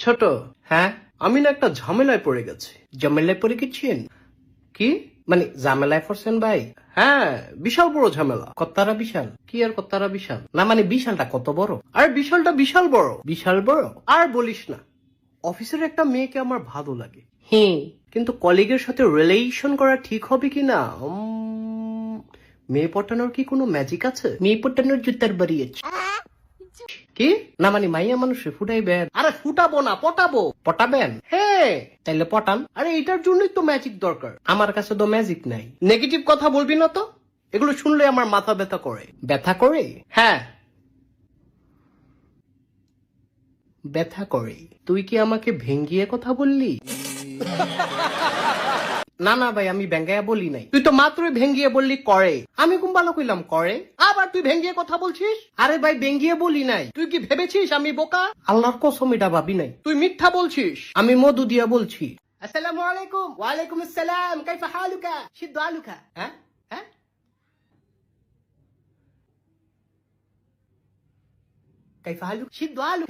ছোট, হ্যাঁ আমি না একটা ঝামেলায় পড়ে গেছি। ঝামেলায় পড়ে গেছেন? কি মানে ঝামেলায় পড়ছেন ভাই? হ্যাঁ, বিশাল বড় ঝামেলা। কত্তারা বিশাল? কি আর কত্তারা বিশাল? না মানে বিশালটা কত বড়? আর বিশালটা বিশাল বড়। বিশাল বড়? আর বলিস না, অফিসের একটা মেয়েকে আমার ভালো লাগে। হ্যাঁ, কিন্তু কলিগের সাথে রিলেশন করা ঠিক হবে কিনা? মেয়ে পটানোর কি কোনো ম্যাজিক আছে? মেয়ে পটানোর জুতার বাড়ি আছে। কি না মানে মাইয়া মানুষে ফুটাইবেন? আরে ফুটাবো না, পটাবো। পটাবেন? হ্যাঁ, তাইলে পটান। আরে এটার জন্যই তো ম্যাজিক দরকার। আমার কাছে তো ম্যাজিক নাই। নেগেটিভ কথা বলবি না তো, এগুলো শুনলে আমার মাথা ব্যথা করে। ব্যথা করে? হ্যাঁ, ব্যথা করে। তুই কি আমাকে ভেঙ্গিয়ে কথা বললি? না না ভাই, আমি ভেঙ্গাইয়া বলি নাই। তুই তো মাত্রই ভেঙ্গিয়ে বললি করে। আমি কোন ভালো কইলাম করে? আবার তুই ভেঙ্গিয়ে কথা বলছিস? আরে ভাই ভেঙ্গিয়ে বলি নাই। তুই কি ভেবেছিস আমি বোকা? আল্লাহর কসম এটা ভাবি নাই। তুই মিথ্যা বলছিস। আমি মধু দিয়া বলছি। আসসালামু আলাইকুম। ওয়ালাইকুম আসসালাম। কাইফা হালুকা? সিদ্ধ আলুকা? হ্যাঁ হ্যাঁ, কাইফা হালুকা? সিদ্ধ আলু।